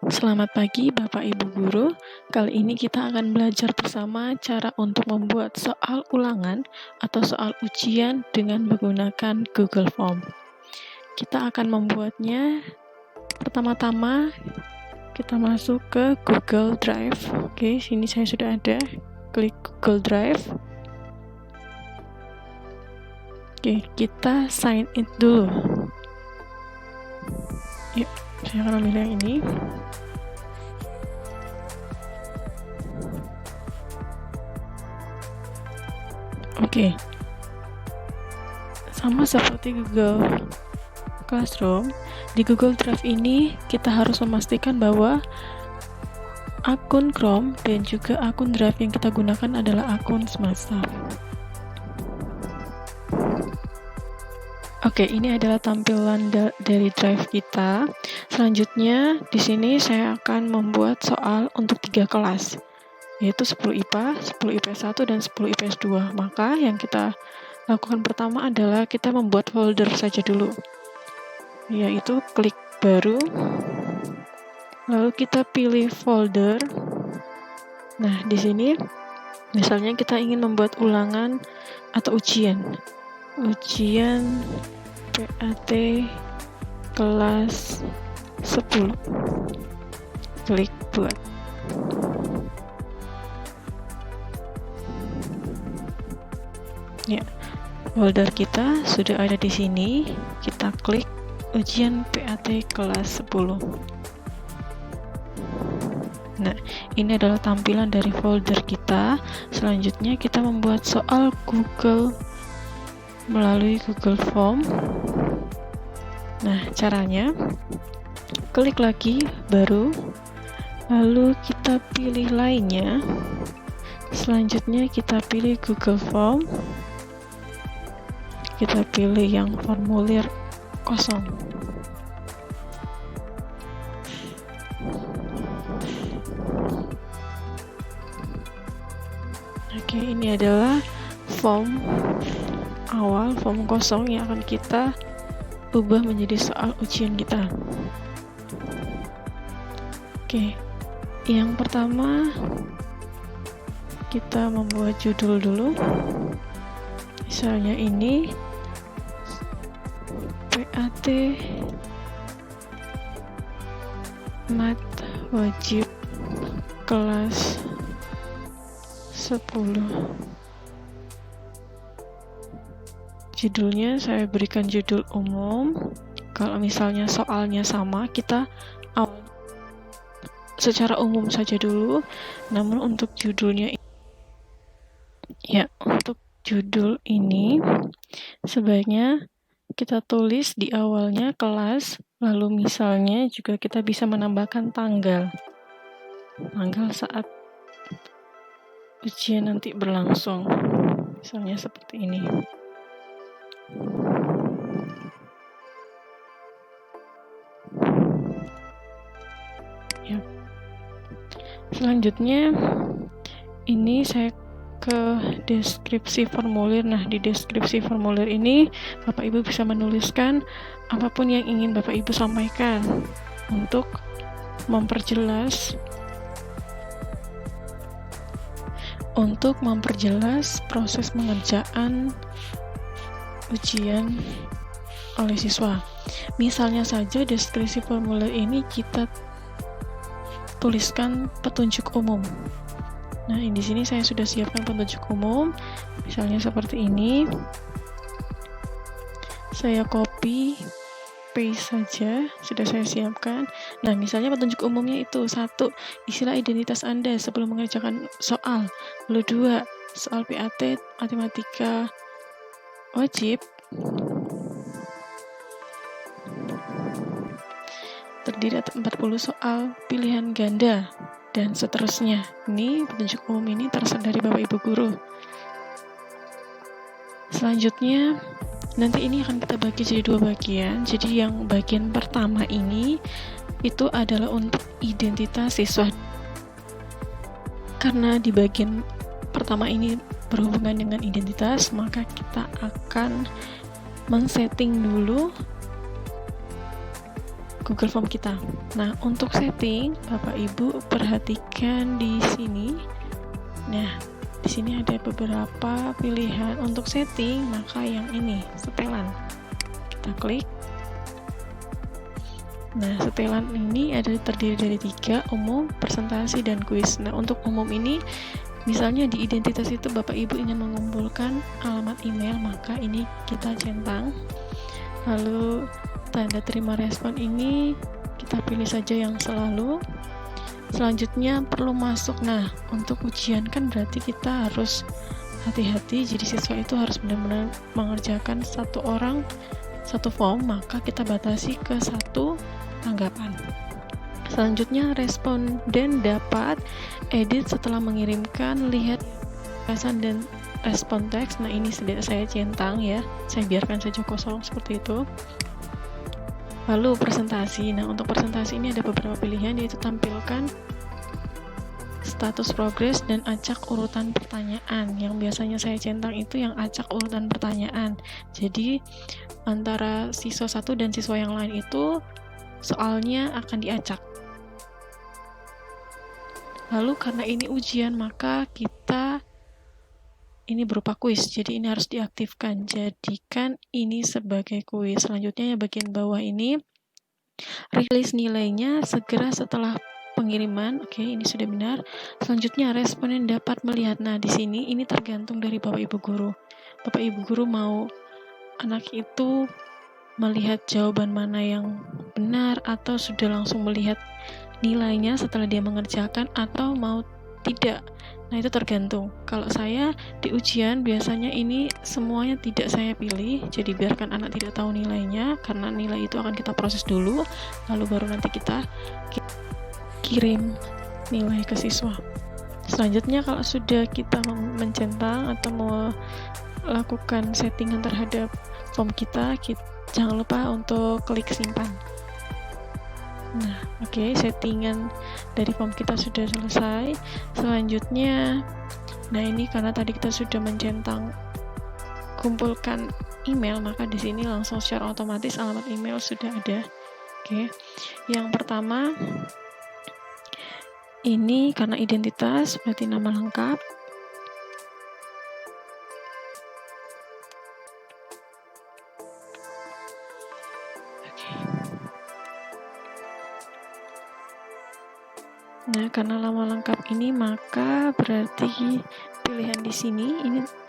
Selamat pagi Bapak Ibu Guru. Kali ini kita akan belajar bersama cara untuk membuat soal ulangan atau soal ujian dengan menggunakan Google Form. Kita akan membuatnya pertama-tama kita masuk ke Google Drive. Oke, sini saya sudah ada. Klik Google Drive. Oke, kita sign in dulu. Yuk, saya akan ambil yang ini. Oke, sama seperti Google Classroom, di Google Drive ini kita harus memastikan bahwa akun Chrome dan juga akun Drive yang kita gunakan adalah akun Smartstaff. Oke, ini adalah tampilan dari Drive kita. Selanjutnya, di sini saya akan membuat soal untuk 3 kelas, yaitu 10 IPA, 10 IPS 1, dan 10 IPS 2. Maka yang kita lakukan pertama adalah kita membuat folder saja dulu, yaitu klik baru, lalu kita pilih folder. Nah, di sini misalnya kita ingin membuat ulangan atau ujian PAT kelas 10. Klik buat. Ya, folder kita sudah ada di sini. Kita klik ujian PAT kelas 10. Nah, ini adalah tampilan dari folder kita. Selanjutnya kita membuat soal Google melalui Google Form. Nah, caranya klik lagi baru, lalu kita pilih lainnya. Selanjutnya kita pilih Google Form. Kita pilih yang formulir kosong. Oke, ini adalah form awal, form kosong yang akan kita ubah menjadi soal ujian kita. Oke, yang pertama kita membuat judul dulu. Misalnya ini PAT Mat wajib kelas 10. Judulnya saya berikan judul umum. Kalau misalnya soalnya sama, kita secara umum saja dulu. Namun untuk judulnya, untuk judul ini sebaiknya kita tulis di awalnya kelas, lalu misalnya juga kita bisa menambahkan tanggal saat ujian nanti berlangsung. Misalnya seperti ini. Ya. Selanjutnya ini saya ke deskripsi formulir. Nah, di deskripsi formulir ini Bapak Ibu bisa menuliskan apapun yang ingin Bapak Ibu sampaikan untuk memperjelas proses pengerjaan ujian oleh siswa. Misalnya saja deskripsi formulir ini kita tuliskan petunjuk umum. Nah, di sini saya sudah siapkan petunjuk umum. Misalnya seperti ini. Saya copy paste saja, sudah saya siapkan. Nah, misalnya petunjuk umumnya itu 1. Isilah identitas Anda sebelum mengerjakan soal. Lalu 2. Soal PAT matematika wajib terdiri atas 40 soal pilihan ganda dan seterusnya. Ini petunjuk umum ini tersedia dari Bapak Ibu Guru. Selanjutnya nanti ini akan kita bagi jadi 2 bagian. Jadi yang bagian pertama ini itu adalah untuk identitas siswa. Karena di bagian pertama ini berhubungan dengan identitas, maka kita akan men-setting dulu Google Form kita. Nah, untuk setting, Bapak Ibu perhatikan di sini. Nah, di sini ada beberapa pilihan untuk setting, maka yang ini, setelan. Kita klik. Nah, setelan ini terdiri dari 3, umum, presentasi, dan kuis. Nah, untuk umum ini, misalnya di identitas itu Bapak Ibu ingin mengumpulkan alamat email, maka ini kita centang. Lalu tanda terima respon ini kita pilih saja yang selalu. Selanjutnya perlu masuk. Nah, untuk ujian kan berarti kita harus hati-hati, jadi siswa itu harus benar-benar mengerjakan satu orang satu form, maka kita batasi ke 1 tanggapan. Selanjutnya responden dapat edit setelah mengirimkan, lihat pesan dan respon teks. Nah, ini sudah saya centang ya, saya biarkan saja kosong seperti itu. Lalu presentasi. Nah, untuk presentasi ini ada beberapa pilihan, yaitu tampilkan status progres dan acak urutan pertanyaan. Yang biasanya saya centang itu yang acak urutan pertanyaan. Jadi antara siswa satu dan siswa yang lain itu soalnya akan diacak. Lalu karena ini ujian, maka kita ini berupa kuis, jadi ini harus diaktifkan. Jadikan ini sebagai kuis. Selanjutnya yang bagian bawah ini, rilis nilainya segera setelah pengiriman. Oke, ini sudah benar. Selanjutnya responden dapat melihat. Nah, di sini ini tergantung dari Bapak Ibu guru. Bapak Ibu guru mau anak itu melihat jawaban mana yang benar, atau sudah langsung melihat nilainya setelah dia mengerjakan, atau mau tidak. Nah, itu tergantung. Kalau saya di ujian biasanya ini semuanya tidak saya pilih, jadi biarkan anak tidak tahu nilainya, karena nilai itu akan kita proses dulu, lalu baru nanti kita kirim nilai ke siswa. Selanjutnya kalau sudah kita mencentang atau melakukan settingan terhadap form kita jangan lupa untuk klik simpan. Nah, oke, settingan dari form kita sudah selesai. Selanjutnya, nah ini karena tadi kita sudah mencentang kumpulkan email, maka di sini langsung secara otomatis alamat email sudah ada. Oke. Yang pertama ini karena identitas berarti nama lengkap. Nah, karena nama lengkap ini, maka berarti pilihan di sini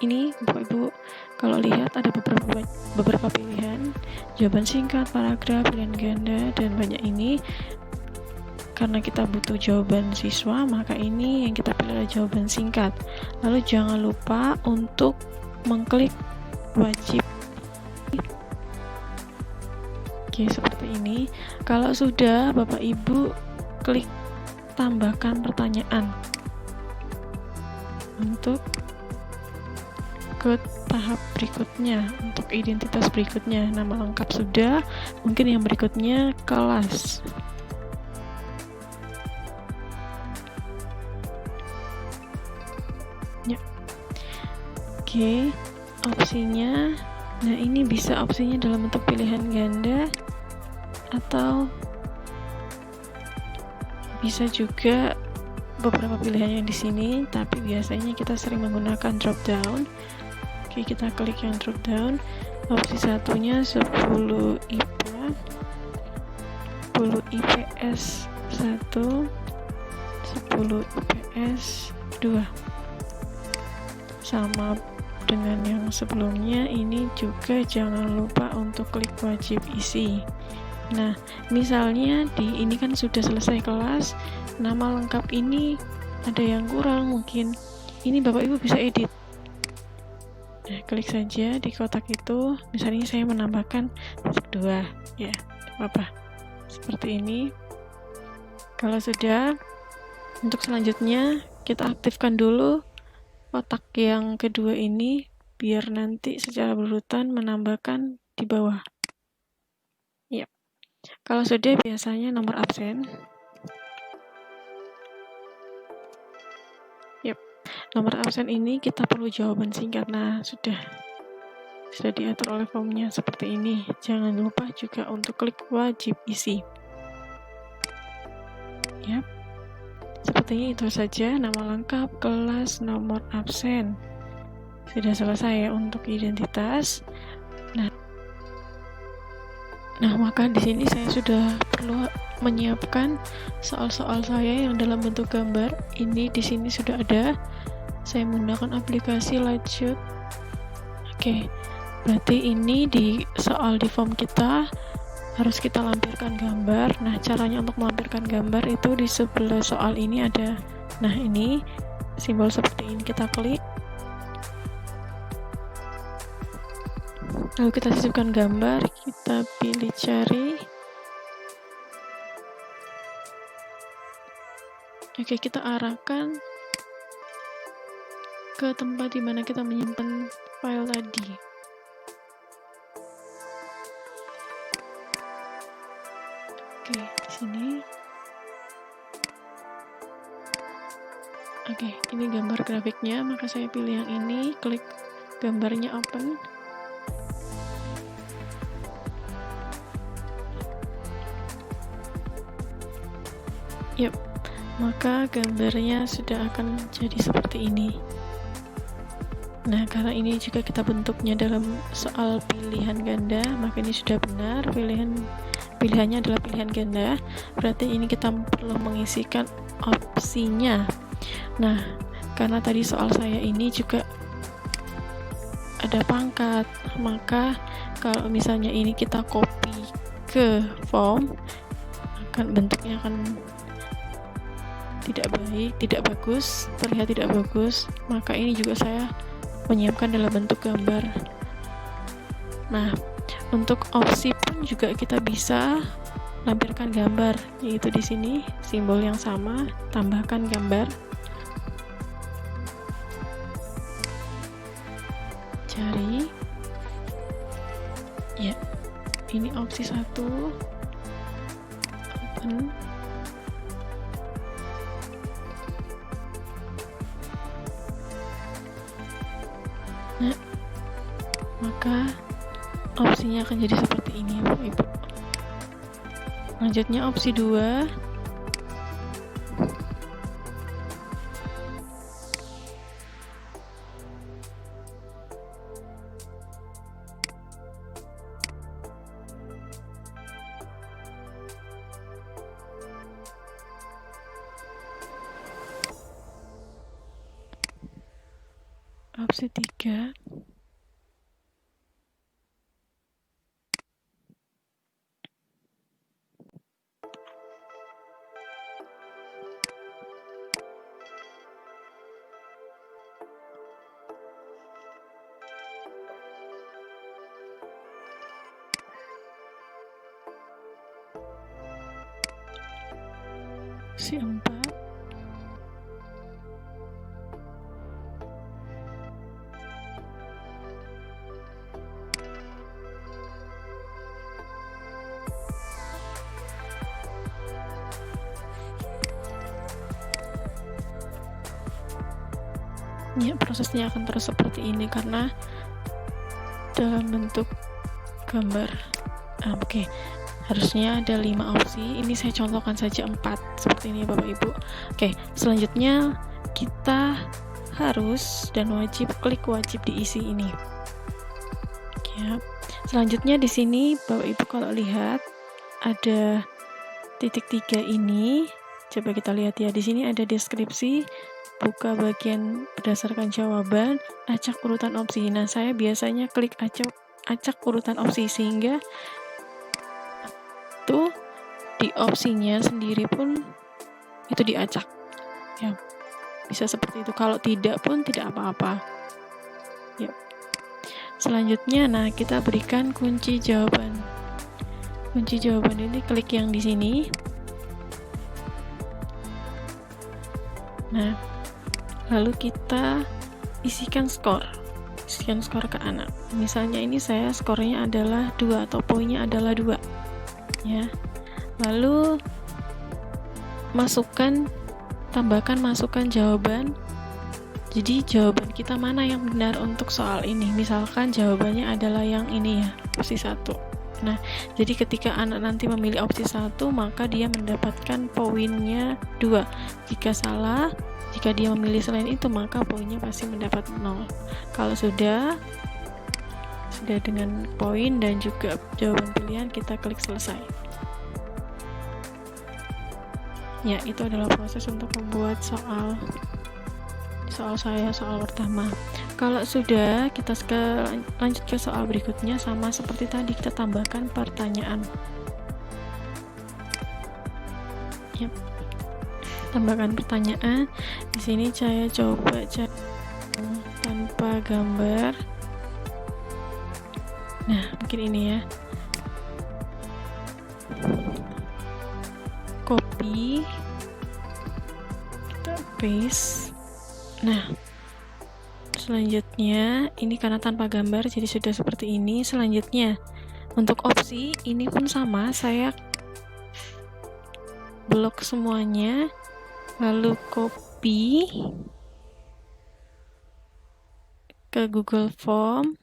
ini Bapak Ibu kalau lihat ada beberapa pilihan, jawaban singkat, paragraf, pilihan ganda, dan banyak ini. Karena kita butuh jawaban siswa, maka ini yang kita pilih adalah jawaban singkat. Lalu jangan lupa untuk mengklik wajib. Oke, seperti ini. Kalau sudah, Bapak Ibu klik tambahkan pertanyaan untuk ke tahap berikutnya, untuk identitas berikutnya. Nama lengkap sudah, mungkin yang berikutnya kelas. Ya. Oke, opsinya, nah ini bisa opsinya dalam bentuk pilihan ganda atau bisa juga beberapa pilihan yang di sini, tapi biasanya kita sering menggunakan drop down. Oke, kita klik yang drop down. Opsi satunya 10 IPA, 10 IPS 1, 10 IPS 2. Sama dengan yang sebelumnya, ini juga jangan lupa untuk klik wajib isi. Nah, misalnya ini kan sudah selesai kelas, nama lengkap ini ada yang kurang mungkin. Ini Bapak Ibu bisa edit. Nah, klik saja di kotak itu. Misalnya saya menambahkan 2, ya, apa? Seperti ini. Kalau sudah, untuk selanjutnya kita aktifkan dulu kotak yang kedua ini, biar nanti secara berurutan menambahkan di bawah. Ya. Kalau sudah, biasanya nomor absen. Yap. Nomor absen ini kita perlu jawaban singkat. Nah, sudah diatur oleh formnya seperti ini. Jangan lupa juga untuk klik wajib isi. Ya, sepertinya itu saja, nama lengkap, kelas, nomor absen. Sudah selesai ya untuk identitas. Nah, maka di sini saya sudah perlu menyiapkan soal-soal saya yang dalam bentuk gambar. Ini di sini sudah ada. Saya menggunakan aplikasi Lightshoot. Oke, berarti ini di soal di form kita harus kita lampirkan gambar. Nah, caranya untuk melampirkan gambar itu di sebelah soal ini ada. Nah, ini simbol seperti ini, kita klik. Lalu kita sisipkan gambar, kita pilih cari. Oke, kita arahkan ke tempat di mana kita menyimpan file tadi. Oke, di sini. Oke, ini gambar grafiknya, maka saya pilih yang ini, klik gambarnya open. Yap, maka gambarnya sudah akan jadi seperti ini. Nah, karena ini juga kita bentuknya dalam soal pilihan ganda, maka ini sudah benar, pilihannya adalah pilihan ganda. Berarti ini kita perlu mengisikan opsinya. Nah, karena tadi soal saya ini juga ada pangkat, maka kalau misalnya ini kita copy ke form, bentuknya akan tidak baik, tidak bagus, terlihat tidak bagus. Maka ini juga saya menyiapkan dalam bentuk gambar. Nah, untuk opsi pun juga kita bisa lampirkan gambar, yaitu di sini simbol yang sama, tambahkan gambar, cari. Ya, ini opsi 1, open. Nah, maka opsinya akan jadi seperti ini ya Bapak Ibu. Lanjutnya opsi 2. Opsi 3. Opsi 4. Ya, prosesnya akan terus seperti ini karena dalam bentuk gambar. Oke. Harusnya ada 5 opsi. Ini saya contohkan saja 4 seperti ini Bapak Ibu. Oke, selanjutnya kita harus dan wajib klik wajib diisi ini. Ya. Selanjutnya di sini Bapak Ibu kalau lihat ada titik 3 ini. Coba kita lihat ya, di sini ada deskripsi, buka bagian berdasarkan jawaban, acak urutan opsi. Nah, saya biasanya klik acak urutan opsi sehingga itu di opsinya sendiri pun itu diacak. Ya. Bisa seperti itu. Kalau tidak pun tidak apa-apa. Ya. Selanjutnya, nah kita berikan kunci jawaban. Kunci jawaban ini klik yang di sini. Nah, lalu kita isikan skor ke anak. Misalnya ini saya skornya adalah 2 atau poinnya adalah 2 ya. Lalu tambahkan masukkan jawaban. Jadi jawaban kita mana yang benar untuk soal ini. Misalkan jawabannya adalah yang ini ya, opsi 1. Nah, jadi ketika anak nanti memilih opsi 1, maka dia mendapatkan poinnya 2. Jika salah, jika dia memilih selain itu, maka poinnya pasti mendapat 0. Kalau sudah dengan poin dan juga jawaban pilihan, kita klik selesai. Ya, itu adalah proses untuk membuat soal pertama. Kalau sudah, kita lanjut ke soal berikutnya. Sama seperti tadi, kita tambahkan pertanyaan. Yap. Tambahkan pertanyaan. Di sini saya coba tanpa gambar. Nah, mungkin ini ya. Copy, kita paste. Nah, selanjutnya ini karena tanpa gambar jadi sudah seperti ini. Selanjutnya untuk opsi ini pun sama, saya blok semuanya, lalu copy ke Google Form.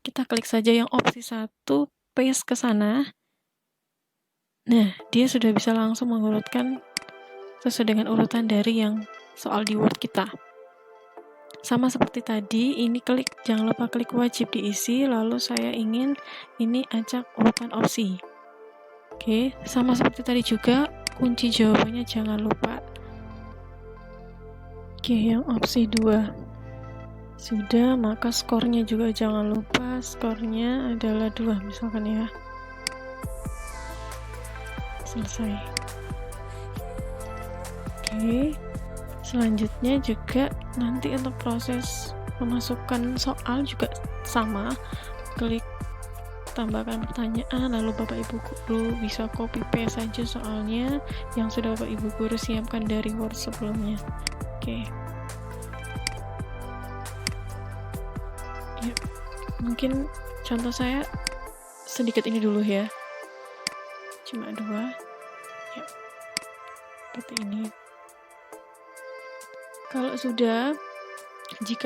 Kita klik saja yang opsi 1, paste ke sana. Nah, dia sudah bisa langsung mengurutkan sesuai dengan urutan dari yang soal di Word kita. Sama seperti tadi, ini jangan lupa klik wajib diisi, lalu saya ingin ini acak urutan opsi. Oke, sama seperti tadi juga, kunci jawabannya jangan lupa. Oke, yang opsi 2 sudah, maka skornya juga jangan lupa, skornya adalah 2 misalkan ya. Selesai. Oke, selanjutnya juga nanti untuk proses memasukkan soal juga sama, klik tambahkan pertanyaan, lalu Bapak Ibu guru bisa copy paste saja soalnya yang sudah Bapak Ibu guru siapkan dari Word sebelumnya. Oke. Ya, mungkin contoh saya sedikit ini dulu ya, cuma 2 ya, seperti ini. Kalau sudah, jika